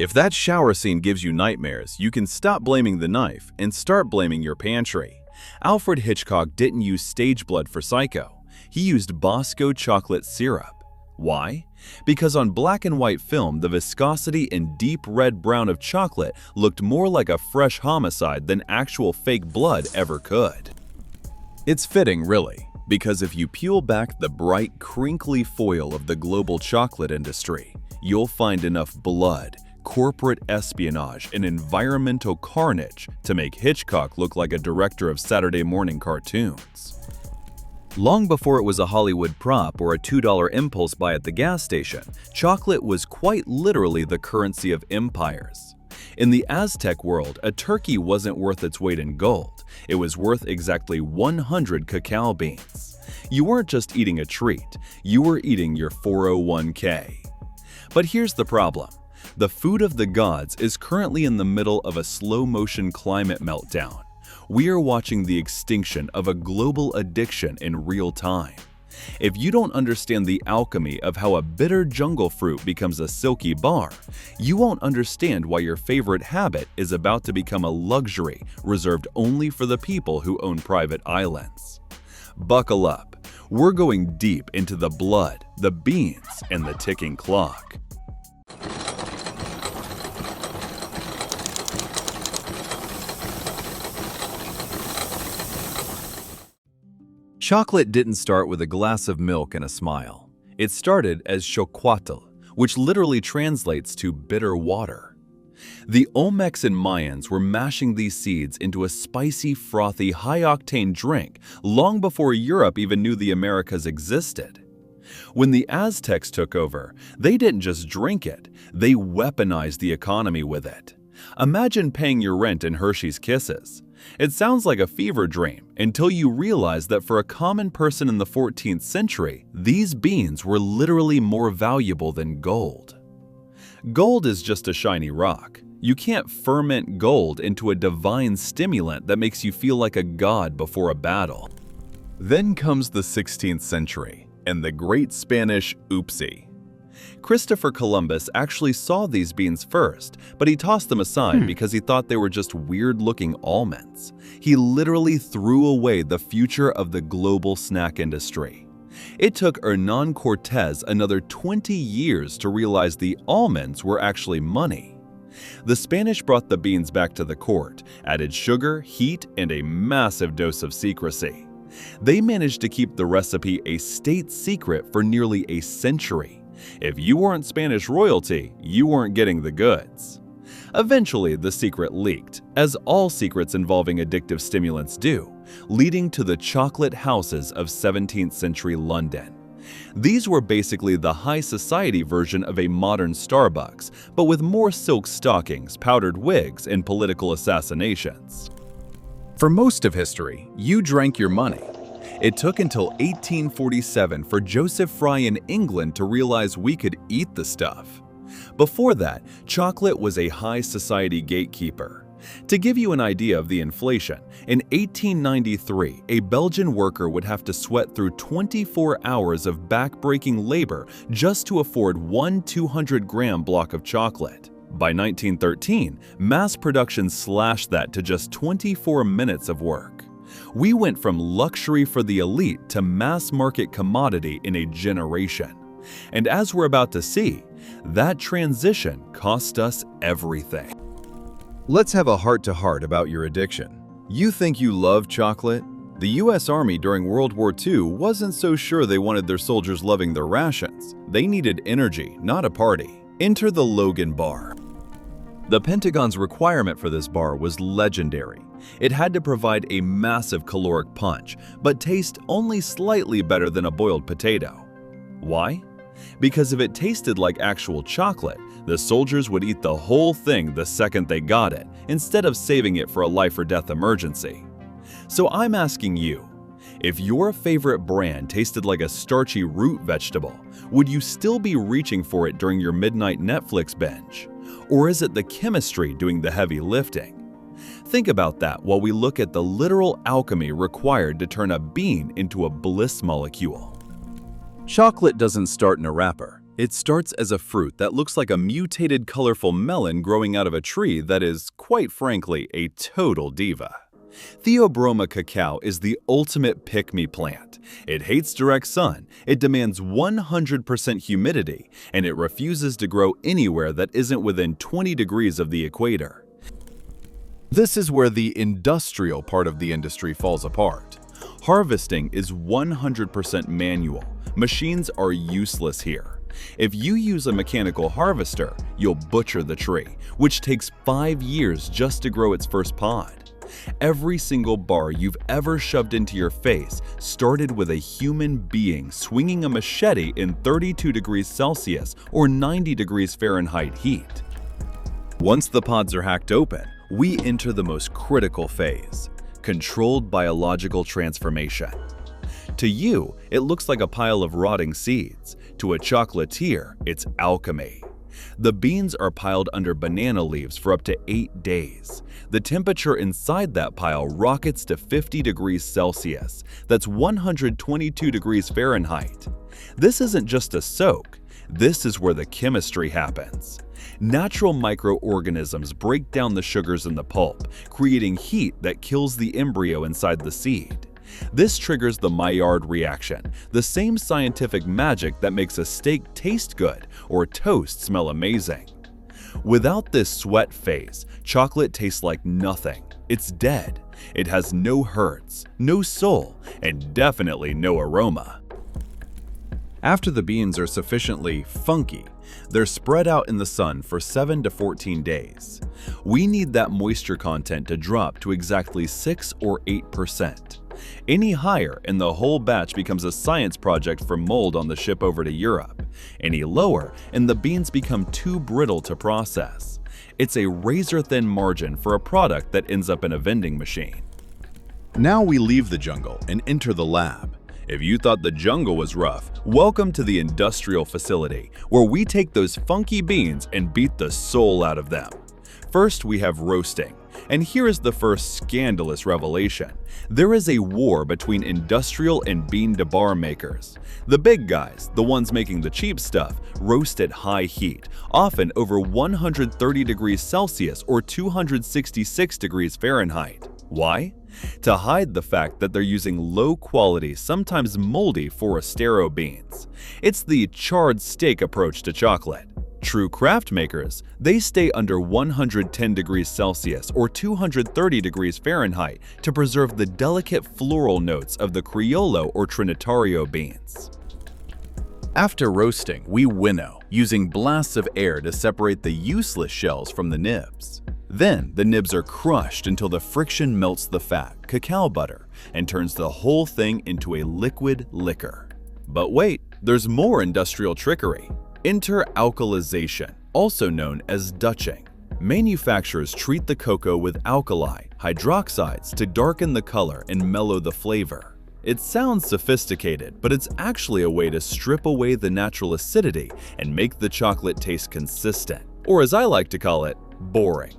If that shower scene gives you nightmares, you can stop blaming the knife and start blaming your pantry. Alfred Hitchcock didn't use stage blood for Psycho. He used Bosco chocolate syrup. Why? Because on black and white film, the viscosity and deep red-brown of chocolate looked more like a fresh homicide than actual fake blood ever could. It's fitting, really, because if you peel back the bright, crinkly foil of the global chocolate industry, you'll find enough blood, corporate espionage, and environmental carnage to make Hitchcock look like a director of Saturday morning cartoons. Long before it was a Hollywood prop or a $2 impulse buy at the gas station, chocolate was quite literally the currency of empires. In the Aztec world, a turkey wasn't worth its weight in gold. It was worth exactly 100 cacao beans. You weren't just eating a treat, you were eating your 401k. But here's the problem. The food of the gods is currently in the middle of a slow-motion climate meltdown. We are watching the extinction of a global addiction in real time. If you don't understand the alchemy of how a bitter jungle fruit becomes a silky bar, you won't understand why your favorite habit is about to become a luxury reserved only for the people who own private islands. Buckle up. We're going deep into the blood, the beans, and the ticking clock. Chocolate didn't start with a glass of milk and a smile. It started as xocuatl, which literally translates to bitter water. The Olmecs and Mayans were mashing these seeds into a spicy, frothy, high-octane drink long before Europe even knew the Americas existed. When the Aztecs took over, they didn't just drink it, they weaponized the economy with it. Imagine paying your rent in Hershey's Kisses. It sounds like a fever dream until you realize that for a common person in the 14th century, these beans were literally more valuable than gold. Gold is just a shiny rock. You can't ferment gold into a divine stimulant that makes you feel like a god before a battle. Then comes the 16th century and the Great Spanish Oopsie. Christopher Columbus actually saw these beans first, but he tossed them aside because he thought they were just weird-looking almonds. He literally threw away the future of the global snack industry. It took Hernán Cortés another 20 years to realize the almonds were actually money. The Spanish brought the beans back to the court, added sugar, heat, and a massive dose of secrecy. They managed to keep the recipe a state secret for nearly a century. If you weren't Spanish royalty, you weren't getting the goods. Eventually, the secret leaked, as all secrets involving addictive stimulants do, leading to the chocolate houses of 17th century London. These were basically the high society version of a modern Starbucks, but with more silk stockings, powdered wigs, and political assassinations. For most of history, you drank your money. It took until 1847 for Joseph Fry in England to realize we could eat the stuff. Before that, chocolate was a high society gatekeeper. To give you an idea of the inflation, in 1893, a Belgian worker would have to sweat through 24 hours of back-breaking labor just to afford one 200-gram block of chocolate. By 1913, mass production slashed that to just 24 minutes of work. We went from luxury for the elite to mass market commodity in a generation. And as we're about to see, that transition cost us everything. Let's have a heart-to-heart about your addiction. You think you love chocolate? The US Army during World War II wasn't so sure they wanted their soldiers loving their rations. They needed energy, not a party. Enter the Logan bar. The Pentagon's requirement for this bar was legendary. It had to provide a massive caloric punch, but taste only slightly better than a boiled potato. Why? Because if it tasted like actual chocolate, the soldiers would eat the whole thing the second they got it, instead of saving it for a life-or-death emergency. So I'm asking you, if your favorite brand tasted like a starchy root vegetable, would you still be reaching for it during your midnight Netflix binge? Or is it the chemistry doing the heavy lifting? Think about that while we look at the literal alchemy required to turn a bean into a bliss molecule. Chocolate doesn't start in a wrapper. It starts as a fruit that looks like a mutated colorful melon growing out of a tree that is, quite frankly, a total diva. Theobroma cacao is the ultimate pick-me plant. It hates direct sun, it demands 100% humidity, and it refuses to grow anywhere that isn't within 20 degrees of the equator. This is where the industrial part of the industry falls apart. Harvesting is 100% manual. Machines are useless here. If you use a mechanical harvester, you'll butcher the tree, which takes 5 years just to grow its first pod. Every single bar you've ever shoved into your face started with a human being swinging a machete in 32 degrees Celsius or 90 degrees Fahrenheit heat. Once the pods are hacked open, we enter the most critical phase, controlled biological transformation. To you, it looks like a pile of rotting seeds. To a chocolatier, it's alchemy. The beans are piled under banana leaves for up to 8 days. The temperature inside that pile rockets to 50 degrees Celsius. That's 122 degrees Fahrenheit. This isn't just a soak. This is where the chemistry happens. Natural microorganisms break down the sugars in the pulp, creating heat that kills the embryo inside the seed. This triggers the Maillard reaction, the same scientific magic that makes a steak taste good or toast smell amazing. Without this sweat phase, chocolate tastes like nothing. It's dead. It has no hertz, no soul, and definitely no aroma. After the beans are sufficiently funky, they're spread out in the sun for 7 to 14 days. We need that moisture content to drop to exactly 6 or 8%. Any higher and the whole batch becomes a science project for mold on the ship over to Europe. Any lower and the beans become too brittle to process. It's a razor-thin margin for a product that ends up in a vending machine. Now we leave the jungle and enter the lab. If you thought the jungle was rough, welcome to the industrial facility, where we take those funky beans and beat the soul out of them. First, we have roasting. And here is the first scandalous revelation. There is a war between industrial and bean-to-bar makers. The big guys, the ones making the cheap stuff, roast at high heat, often over 130 degrees Celsius or 266 degrees Fahrenheit. Why? To hide the fact that they're using low-quality, sometimes moldy Forastero beans. It's the charred steak approach to chocolate. True craft makers, they stay under 110 degrees Celsius or 230 degrees Fahrenheit to preserve the delicate floral notes of the Criollo or Trinitario beans. After roasting, we winnow, using blasts of air to separate the useless shells from the nibs. Then, the nibs are crushed until the friction melts the fat, cacao butter, and turns the whole thing into a liquid liquor. But wait, there's more industrial trickery. Enter alkalization, also known as Dutching. Manufacturers treat the cocoa with alkali, hydroxides to darken the color and mellow the flavor. It sounds sophisticated, but it's actually a way to strip away the natural acidity and make the chocolate taste consistent, or as I like to call it, boring.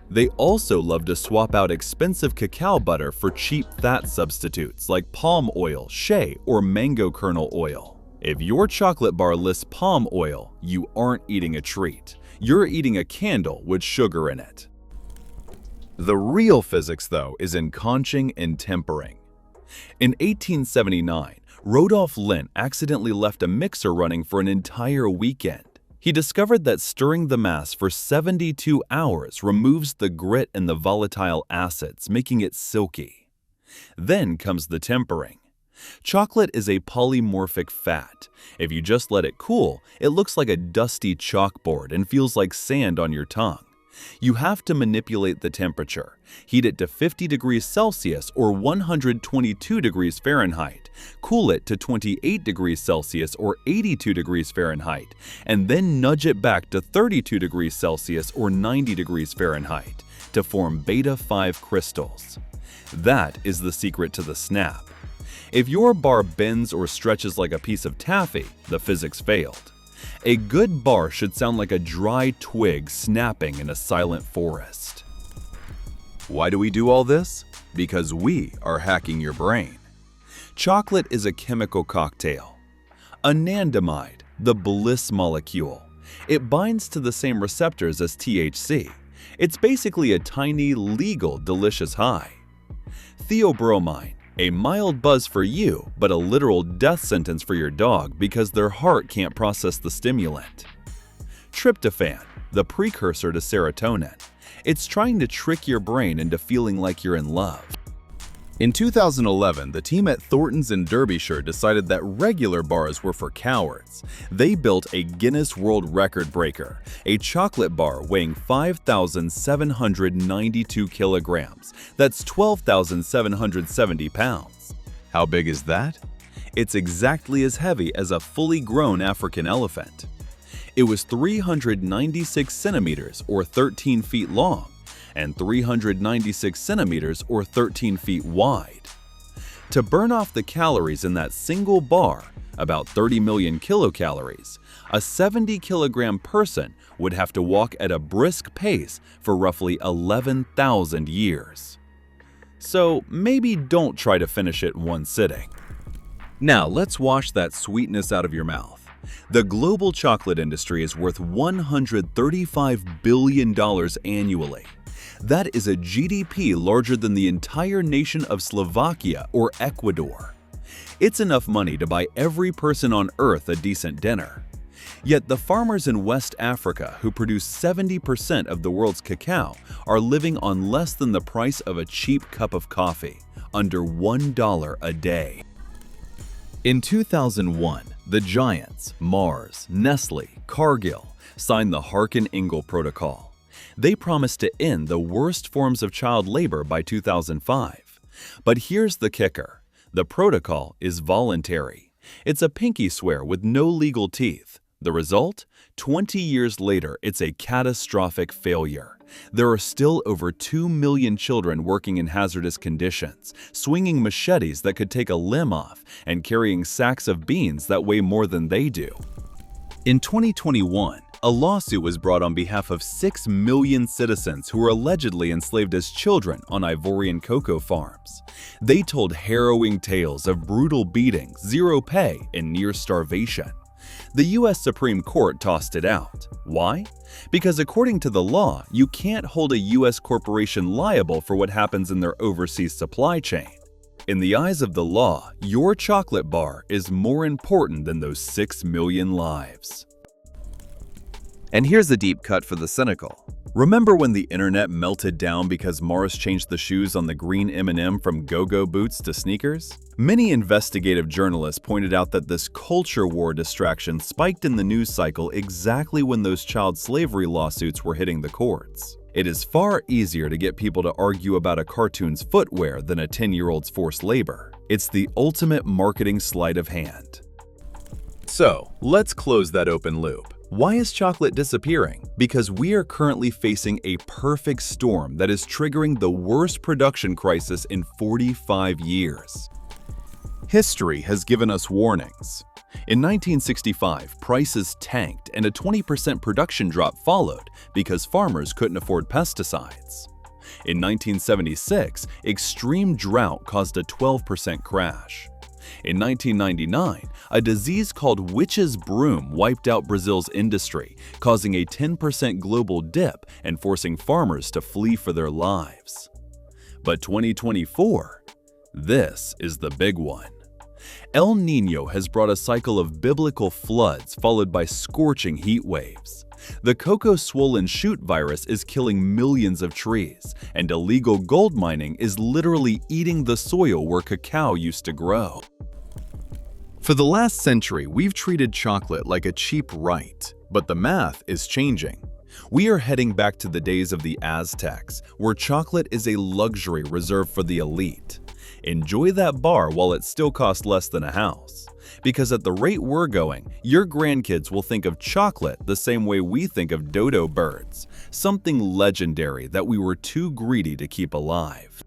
They also love to swap out expensive cacao butter for cheap fat substitutes like palm oil, shea, or mango kernel oil. If your chocolate bar lists palm oil, you aren't eating a treat. You're eating a candle with sugar in it. The real physics, though, is in conching and tempering. In 1879, Rodolphe Lindt accidentally left a mixer running for an entire weekend. He discovered that stirring the mass for 72 hours removes the grit and the volatile acids, making it silky. Then comes the tempering. Chocolate is a polymorphic fat. If you just let it cool, it looks like a dusty chalkboard and feels like sand on your tongue. You have to manipulate the temperature. Heat it to 50 degrees Celsius or 122 degrees Fahrenheit. Cool it to 28 degrees Celsius or 82 degrees Fahrenheit, and then nudge it back to 32 degrees Celsius or 90 degrees Fahrenheit to form beta-5 crystals. That is the secret to the snap. If your bar bends or stretches like a piece of taffy, the physics failed. A good bar should sound like a dry twig snapping in a silent forest. Why do we do all this? Because we are hacking your brain. Chocolate is a chemical cocktail. Anandamide, The bliss molecule. It binds to the same receptors as THC. It's basically a tiny, legal, delicious high. Theobromine. A mild buzz for you, but a literal death sentence for your dog because their heart can't process the stimulant. Tryptophan, the precursor to serotonin. It's trying to trick your brain into feeling like you're in love. In 2011, the team at Thornton's in Derbyshire decided that regular bars were for cowards. They built a Guinness World Record breaker, a chocolate bar weighing 5,792 kilograms. That's 12,770 pounds. How big is that? It's exactly as heavy as a fully grown African elephant. It was 396 centimeters or 13 feet long, and 396 centimeters or 13 feet wide. To burn off the calories in that single bar, about 30 million kilocalories, a 70-kilogram person would have to walk at a brisk pace for roughly 11,000 years. So maybe don't try to finish it in one sitting. Now let's wash that sweetness out of your mouth. The global chocolate industry is worth $135 billion annually. That is a GDP larger than the entire nation of Slovakia or Ecuador. It's enough money to buy every person on Earth a decent dinner. Yet the farmers in West Africa who produce 70% of the world's cacao are living on less than the price of a cheap cup of coffee, under $1 a day. In 2001, the giants Mars, Nestle, Cargill signed the Harkin-Engel Protocol. They promised to end the worst forms of child labor by 2005. But here's the kicker. The protocol is voluntary. It's a pinky swear with no legal teeth. The result? 20 years later, it's a catastrophic failure. There are still over 2 million children working in hazardous conditions, swinging machetes that could take a limb off, and carrying sacks of beans that weigh more than they do. In 2021, a lawsuit was brought on behalf of 6 million citizens who were allegedly enslaved as children on Ivorian cocoa farms. They told harrowing tales of brutal beatings, zero pay, and near starvation. The U.S. Supreme Court tossed it out. Why? Because according to the law, you can't hold a U.S. corporation liable for what happens in their overseas supply chain. In the eyes of the law, your chocolate bar is more important than those 6 million lives. And here's a deep cut for the cynical. Remember when the internet melted down because Mars changed the shoes on the green M&M from go-go boots to sneakers? Many investigative journalists pointed out that this culture war distraction spiked in the news cycle exactly when those child slavery lawsuits were hitting the courts. It is far easier to get people to argue about a cartoon's footwear than a 10-year-old's forced labor. It's the ultimate marketing sleight of hand. So, let's close that open loop. Why is chocolate disappearing? Because we are currently facing a perfect storm that is triggering the worst production crisis in 45 years. History has given us warnings. In 1965, prices tanked and a 20% production drop followed because farmers couldn't afford pesticides. In 1976, extreme drought caused a 12% crash. In 1999, a disease called witch's broom wiped out Brazil's industry, causing a 10% global dip and forcing farmers to flee for their lives. But 2024? This is the big one. El Niño has brought a cycle of biblical floods followed by scorching heat waves. The cocoa swollen shoot virus is killing millions of trees, and illegal gold mining is literally eating the soil where cacao used to grow. For the last century, we've treated chocolate like a cheap right, but the math is changing. We are heading back to the days of the Aztecs, where chocolate is a luxury reserved for the elite. Enjoy that bar while it still costs less than a house. Because at the rate we're going, your grandkids will think of chocolate the same way we think of dodo birds, something legendary that we were too greedy to keep alive.